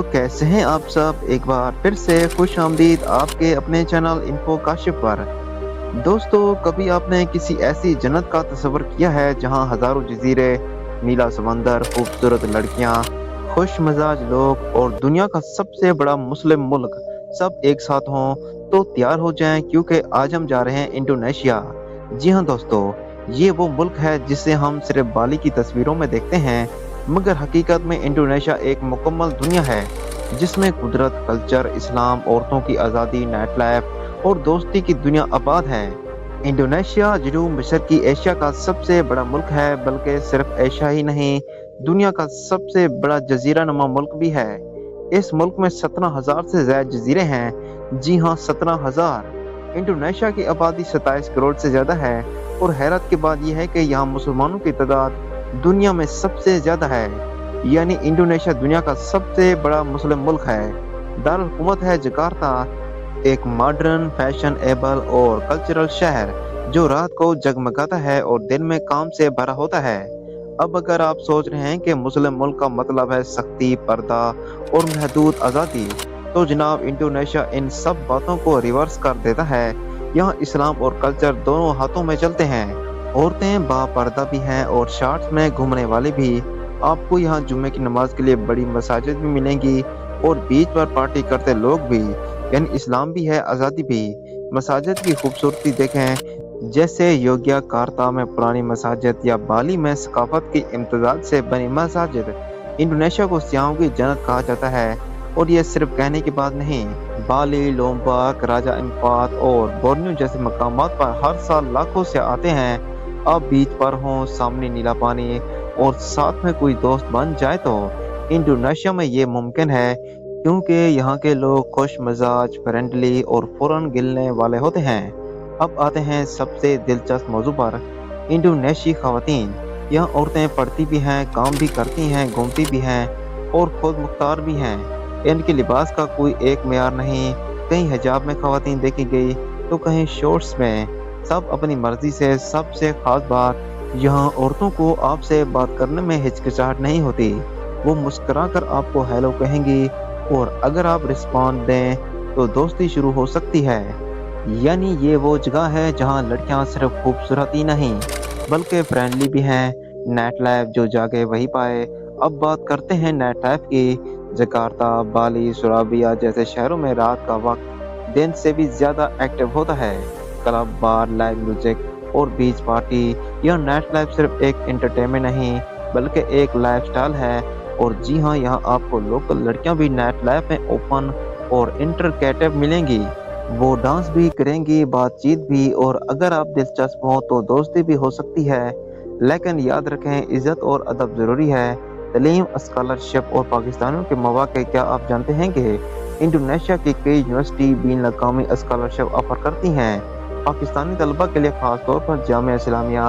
कैसे हैं आप सब। एक बार फिर से खुश आमदीद आपके अपने चैनल इन्फो काशिफ पर। दोस्तों, कभी आपने किसी ऐसी जन्नत का तस्वर किया है जहां हजारों जजीरे, नीला समंदर, खूबसूरत लड़कियां, खुश मिजाज लोग और दुनिया का सबसे बड़ा मुस्लिम मुल्क सब एक साथ हों? तो तैयार हो जाएं, क्योंकि आज हम जा रहे हैं इंडोनेशिया। जी हाँ दोस्तों, ये वो मुल्क है जिसे हम सिर्फ बाली की तस्वीरों में देखते हैं, मगर हकीकत में इंडोनेशिया एक मुकम्मल दुनिया है जिसमें कुदरत, कल्चर, इस्लाम, औरतों की आज़ादी, नाइट लाइफ और दोस्ती की दुनिया आबाद है। इंडोनेशिया जनूब मशरक़ी की एशिया का सबसे बड़ा मुल्क है, बल्कि सिर्फ एशिया ही नहीं, दुनिया का सबसे बड़ा जजीरा नुमा मुल्क भी है। इस मुल्क में 17,000 से ज्यादा जजीरे हैं। जी हाँ, 17,000। इंडोनेशिया की आबादी 27 करोड़ से ज्यादा है और हैरत की बात यह है कि यहाँ मुसलमानों की तादाद दुनिया में सबसे ज्यादा है। यानी इंडोनेशिया दुनिया का सबसे बड़ा मुस्लिम मुल्क है। दारुल हुकूमत है जकार्ता, एक मॉडर्न, फैशनेबल और कल्चरल शहर जो रात को जगमगाता है और दिन में काम से भरा होता है। अब अगर आप सोच रहे हैं कि मुस्लिम मुल्क का मतलब है सख्ती, पर्दा और महदूद आज़ादी, तो जनाब इंडोनेशिया इन सब बातों को रिवर्स कर देता है। यहाँ इस्लाम और कल्चर दोनों हाथों में चलते हैं। औरतें बापर्दा भी हैं और शॉर्ट्स में घूमने वाले भी। आपको यहाँ जुम्मे की नमाज के लिए बड़ी मसाजिद भी मिलेंगी और बीच पर पार्टी करते लोग भी। यानी इस्लाम भी है, आज़ादी भी। मसाजिद की खूबसूरती देखें, जैसे योग्याकार्ता में पुरानी मसाजिद या बाली में सकाफत की इम्तजाज से बनी मसाजिद। इंडोनेशिया को सियाहों की जन्नत कहा जाता है और ये सिर्फ कहने की बात नहीं। बाली, लोम्बाक, राजा इम्पात और बोर्नियो जैसे मकामात पर हर साल लाखों से आते हैं। आप बीच पर हों, सामने नीला पानी और साथ में कोई दोस्त बन जाए तो इंडोनेशिया में ये मुमकिन है, क्योंकि यहाँ के लोग खुश मिजाज, फ्रेंडली और फौरन गिलने वाले होते हैं। अब आते हैं सबसे दिलचस्प मौजू पर, इंडोनेशियाई खवातीन। यहाँ औरतें पढ़ती भी हैं, काम भी करती हैं, घूमती भी हैं और खुद मुख्तार भी हैं। इनके लिबास का कोई एक मेयार नहीं, कहीं हिजाब में खवातीन देखी गई तो कहीं शॉर्ट्स में। सब अपनी मर्जी से। सबसे खास बात, यहाँ औरतों को आपसे बात करने में हिचकिचाहट नहीं होती। वो मुस्कुरा कर आपको हेलो कहेंगी और अगर आप रिस्पॉन्ड दें तो दोस्ती शुरू हो सकती है। यानी ये वो जगह है जहाँ लड़कियाँ सिर्फ खूबसूरत ही नहीं बल्कि फ्रेंडली भी हैं। नाइट लाइफ जो जागे वही पाए। अब बात करते हैं नाइट लाइफ की। जकार्ता, बाली, सुराबिया जैसे शहरों में रात का वक्त दिन से भी ज्यादा एक्टिव होता है। क्लब, बार, लाइव म्यूजिक और बीच पार्टी। यह नाइट लाइफ सिर्फ एक एंटरटेनमेंट नहीं बल्कि एक लाइफस्टाइल है। और जी हाँ, यहाँ आपको लोकल लड़कियां भी नाइट लाइफ में ओपन और इंटरकैटिव मिलेंगी। वो डांस भी करेंगी, बातचीत भी, और अगर आप दिलचस्प हो तो दोस्ती भी हो सकती है। लेकिन याद रखें, इज्जत और अदब जरूरी है। तालीम, स्कॉलरशिप और पाकिस्तानियों के मौके। क्या आप जानते हैं कि इंडोनेशिया की कई यूनिवर्सिटी बैनुल अक़वामी स्कॉलरशिप ऑफर करती हैं पाकिस्तानी तलबा के लिए, खास तौर पर जामिया इस्लामिया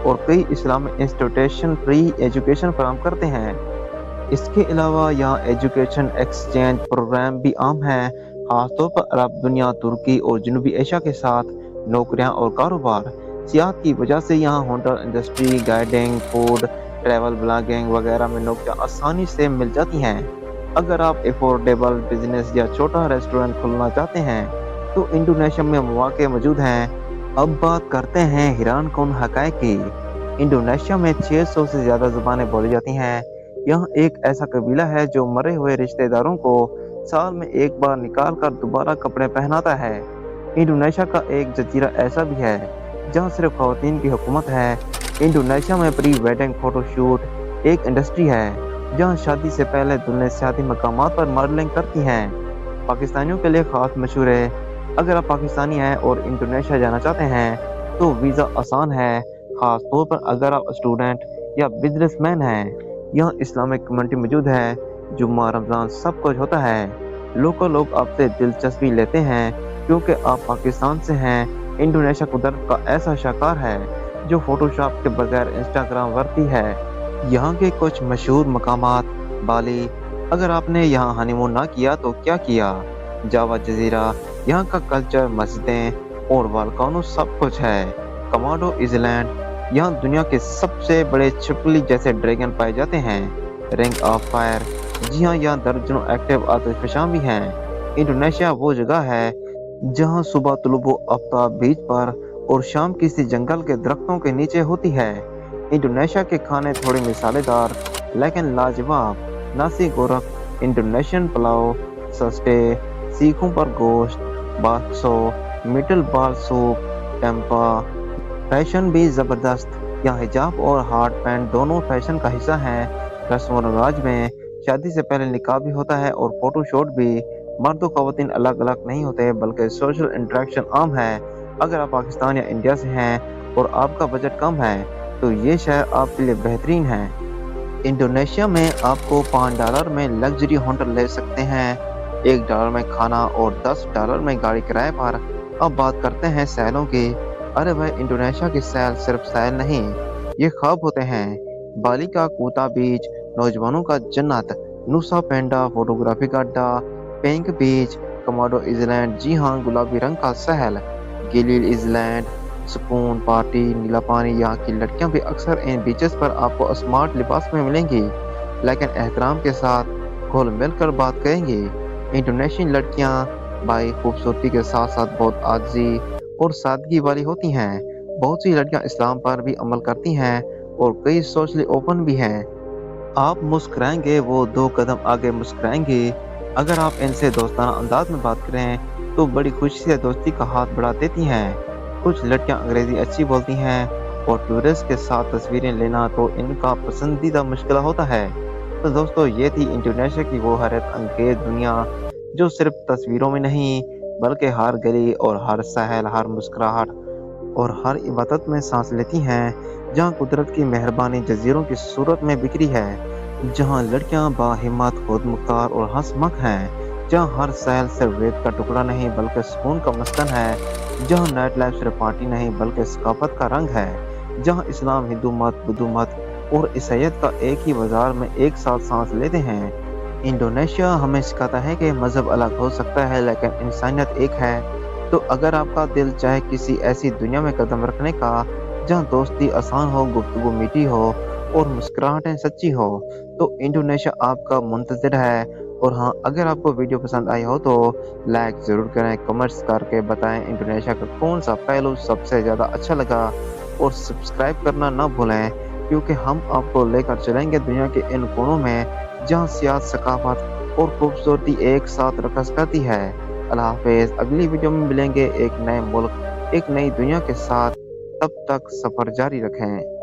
और कई इस्लामिक इंस्टीट्यूशन फ्री एजुकेशन फराहम करते हैं। इसके अलावा यहाँ एजुकेशन एक्सचेंज प्रोग्राम भी आम है, खासतौर पर अरब दुनिया, तुर्की और जनूबी एशिया के साथ नौकरियाँ और कारोबार। सियाहत की वजह से यहाँ hotel industry, guiding, food, travel blogging वगैरह में नौकरियाँ आसानी से मिल जाती हैं। अगर आप अफोर्डेबल बिजनेस या छोटा रेस्टोरेंट खोलना चाहते हैं तो इंडोनेशिया में मौके मौजूद हैं। अब बात करते हैं हैरान कौन हक़ाइक़ की। इंडोनेशिया में 600 से ज़्यादा ज़ुबानें बोली जाती हैं। यहाँ एक ऐसा कबीला है जो मरे हुए रिश्तेदारों को साल में एक बार निकाल कर दोबारा कपड़े पहनाता है। इंडोनेशिया का एक जजीरा ऐसा भी है जहाँ सिर्फ खवातीन की हुकूमत है। इंडोनेशिया में प्री वेडिंग फोटोशूट एक इंडस्ट्री है जहाँ शादी से पहले दुल्हनें सियाती मकामात पर मॉडलिंग करती हैं। पाकिस्तानियों के लिए खास मशहूर है। अगर आप पाकिस्तानी हैं और इंडोनेशिया जाना चाहते हैं तो वीज़ा आसान है, खास तौर पर अगर आप स्टूडेंट या बिजनेसमैन हैं। यहाँ इस्लामिक कम्युनिटी मौजूद है, जुम्मा, रमज़ान सब कुछ होता है। लोकल लोग आपसे दिलचस्पी लेते हैं क्योंकि आप पाकिस्तान से हैं। इंडोनेशिया कुदरत का ऐसा शाहकार है जो फोटोशॉप के बगैर इंस्टाग्राम वर्दी है। यहाँ के कुछ मशहूर मकामात, बाली। अगर आपने यहाँ हनीमून ना किया तो क्या किया। जावा जजीरा, यहाँ का कल्चर, मस्जिदें और वालकानो सब कुछ है। कमाडो आइलैंड, यहाँ दुनिया के सबसे बड़े छिपकली जैसे ड्रैगन पाए जाते हैं। रिंग ऑफ फायर, जी हाँ, यहाँ दर्जनों एक्टिव आतिशफ़शां भी हैं। इंडोनेशिया वो जगह है जहाँ सुबह तुलुबो आफ्ताब बीच पर और शाम किसी जंगल के दरख्तों के नीचे होती है। इंडोनेशिया के खाने थोड़े मसालेदार लेकिन लाजवाब। नासी गोरक, इंडोनेशियन पुलाव, सस्टे, सीखों पर गोश्त, बाक्सो, मीटल बाल सूप, टेम्पा। फैशन भी ज़बरदस्त। यहाँ हिजाब और हॉट पैंट दोनों फैशन का हिस्सा हैं। रस्म और रिवाज में शादी से पहले निकाह भी होता है और फोटो शूट भी। मर्द और ख़वातीन अलग अलग नहीं होते बल्कि सोशल इंटरेक्शन आम है। अगर आप पाकिस्तान या इंडिया से हैं और आपका बजट कम है तो ये शहर आपके लिए बेहतरीन है। इंडोनेशिया में आपको $5 में लग्जरी होटल ले सकते हैं, $1 में खाना और $10 में गाड़ी किराए पर। अब बात करते हैं सैलों की। अरे भाई, इंडोनेशिया की सैल सिर्फ सैल नहीं, ये ख्वाब होते हैं। बाली का कूता बीच, नौजवानों का जन्नत, नुसा पेंडा फोटोग्राफी का अड्डा, पेंक बीच, कमोडो आइलैंड, जी हाँ गुलाबी रंग का सहल, गिलिल आइलैंड, सुकून पार्टी, नीला पानी। यहाँ की लड़कियां भी अक्सर इन बीचेस पर आपको स्मार्ट लिबास में मिलेंगी, लेकिन एहतराम के साथ घुल मिल कर बात करेंगी। इंडोनेशियन लड़कियां भाई खूबसूरती के साथ साथ बहुत आजी और सादगी वाली होती हैं। बहुत सी लड़कियां इस्लाम पर भी अमल करती हैं और कई सोशली ओपन भी हैं। आप मुस्कुराएंगे वो 2 कदम आगे मुस्कुराएंगे। अगर आप इनसे दोस्ताना अंदाज में बात करें तो बड़ी खुशी से दोस्ती का हाथ बढ़ा देती हैं। कुछ लड़कियां अंग्रेजी अच्छी बोलती हैं और टूरिस्ट के साथ तस्वीरें लेना तो इनका पसंदीदा मुश्किल होता है। तो दोस्तों, ये थी इंडोनेशिया की वो हैरत अंगेज दुनिया जो सिर्फ तस्वीरों में नहीं बल्कि हर गली और हर सहल, हर मुस्कुराहट और हर इबादत में सांस लेती हैं। जहाँ कुदरत की मेहरबानी जजीरों की सूरत में बिखरी है, जहाँ लड़कियाँ बाहिम्मत, खुदमुख्तार और हंसमुख हैं, जहाँ हर सहल सिर्फ रेत का टुकड़ा नहीं बल्कि सुकून का मस्कन है, जहाँ नाइट लाइफ सिर्फ पार्टी नहीं बल्कि सकाफत का रंग है, जहाँ इस्लाम, हिंदू मत, बुद्ध मत और ईसाईयत का एक ही बाजार में एक साथ सांस लेते हैं। इंडोनेशिया हमें सिखाता है कि मजहब अलग हो सकता है लेकिन इंसानियत एक है। तो अगर आपका दिल चाहे किसी ऐसी दुनिया में कदम रखने का जहाँ दोस्ती आसान हो, गुफ्तगू मीठी हो और मुस्कुराहटें सच्ची हो, तो इंडोनेशिया आपका मुंतज़िर है। और हाँ, अगर आपको वीडियो पसंद आई हो तो लाइक ज़रूर करें, कमेंट्स करके बताएं इंडोनेशिया का कौन सा पहलू सबसे ज़्यादा अच्छा लगा और सब्सक्राइब करना ना भूलें, क्योंकि हम आपको लेकर चलेंगे दुनिया के इन कोनों में जहाँ सियासत, सकाफत और खूबसूरती एक साथ रकस करती है। अल्लाह हाफ़िज़। अगली वीडियो में मिलेंगे एक नए मुल्क, एक नई दुनिया के साथ। तब तक सफ़र जारी रखें।